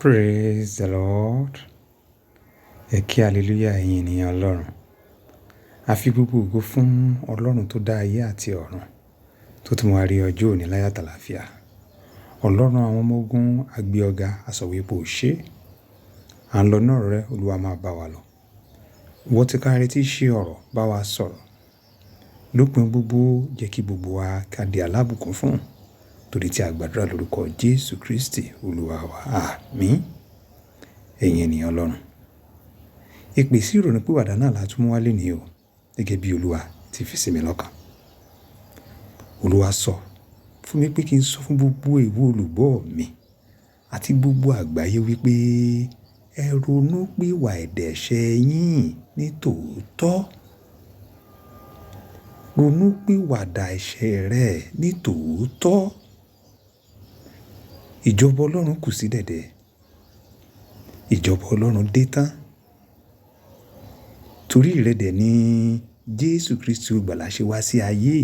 Praise the Lord. Ẹ kí hallelujah ẹ̀yin ènìyàn Ọlọ́run. A fi gbogbo ògo fún Ọlọ́run tó dá ayé àti ọ̀run, tó tún wá rí ọjọ́ òní láyọ̀ àtàlàáfíà. Ọlọ́run àwọn ọmọ ogun a gbé ọ̀gá, a sọ wípé o ṣé. À ń lọ náà rẹ, Olúwa máa bá wa lọ. Wọ́n ti ká retí ṣe ọ̀rọ̀ bá wa sọ̀rọ̀. Lópin gbogbo jẹ́ kí gbogbo wa ká di alábùkún fún. Torí tí a gbàdúrà lórúkọ Jésù Kristi Olúwa wa. Àmín. Ẹ̀yin ènìyàn Ọlọ́run. Ìpè sí ìrònúpìwàdà náà la tún mú wálé ní o, gẹ́gẹ́ bí Olúwa ti fi sí mi lọ́kàn. Olúwa sọ fún mi pé kí n sọ fún gbogbo ìwọ olùgbọ́ mi àti gbogbo àgbáyé wípé ẹ ronúpìwàdà ẹ̀ṣẹ̀ yín ní tòótọ́. Ronúpìwàdà ẹ̀ṣẹ̀ rẹ ní tòótọ́. Ìjọba Ọlọ́run kù sí dẹ̀dẹ̀. Ìjọba Ọlọ́run dé tán. Torí ìrẹ́dẹ̀ ni Jésù Kristi olùgbàlà ṣe wá sí ayé.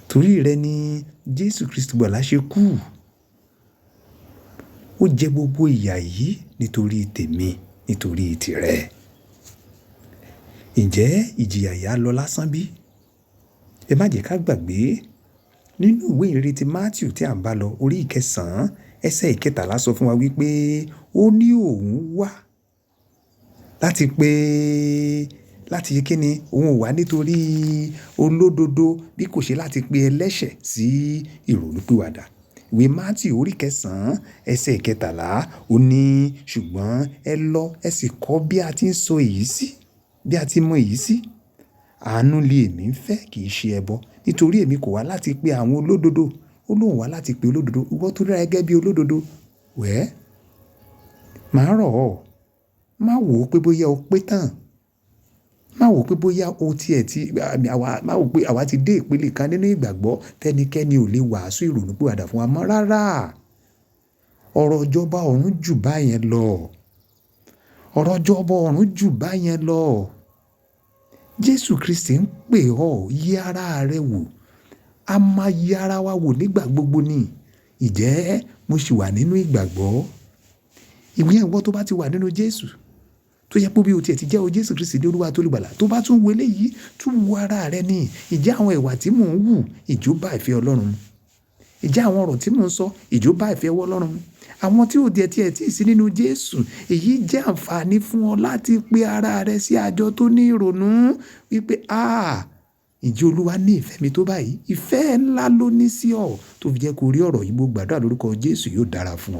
Torí ìrẹ́ ni Jésù Kristi olùgbàlà ṣe kú. Ó jẹ gbogbo ìyà yìí nítorí tèmi, nítorí tìrẹ. Ǹjẹ́ ìjìyà yà lọ lásán bí? Ẹ má jẹ́ ká gbàgbé nínú ìwé ìrere ti Mátíù tí à ń bá lọ orí 9 ẹsẹ̀ 13 sọ fún wa wípé ó ní òun wá láti kíni, òun ò wá nítorí olódodo bí kò ṣe láti pe ẹlẹ́ṣẹ̀ sí ìrònúpìwàdà. Ìwé Mátíù orí 9 ẹsẹ̀ 13 ó ní ṣùgbọ́n ẹ lọ ẹ sì kọ́ bí a ti ń sọ èyí sí, bí a ti mọ èyí sí. Àánú lé èmi ń fẹ́ kì í ṣe ẹbọ, nítorí èmi kò wá láti pe àwọn olódodo. Ó lóun wá láti pe olódodo. Ìwọ tó rí gẹ́gẹ́ bí olódodo, máa rọ̀ ọ́. Má wò ó pé bóyá o pé tán. Má wò ó pé bóyá o má wò ó pé àwa ti dé ìpele kan nínú ìgbàgbọ́ tẹ́nikẹ́ni ò lè wàásù ìrònúpìwàdà fún wa mọ́. Rárá. Ọ̀rọ̀ ìjọba ọ̀run jù báyẹn lọ. Ọ̀rọ̀ ìjọba ọ̀run jù báyẹn lọ. Jésù Kristi ń pè ọ́, yí ara rẹ wò. A máa yí ara wa wò nígbà gbogbo ni. Ǹjẹ́ mo ṣì wà nínú ìgbàgbọ́? Ìwọ tó bá ti wà nínú Jésù, tó yẹ pé bí o tiẹ̀ ti jẹ́ o Jésù Kristi ní Olúwa tó olùgbàlà, tó bá tún wo eléyìí, tún wo ara rẹ ni. Ǹjẹ́ àwọn ìwà tí mò ń wù, ìjó bá ìfẹ́ Ọlọ́run mu? Ǹjẹ́ àwọn ọ̀rọ̀ tí mò ń sọ, ìjó bá ìfẹ́ Ọlọ́run mu? Àwọn tí ò tiẹ̀ tí ì sí nínú Jésù, èyí jẹ́ àǹfààní fún ọ láti pe ara rẹ sí àjọ tó ní ìrònú wípé ǹjẹ́ Olúwa ní ìfẹ́ mi tó báyìí? Ìfẹ́ ńlá ló ní sí ọ tó fi jẹ́ kó rí ọ̀rọ̀ yìí. Mo gbàdúrà lórúkọ Jésù yóò dára fún ọ.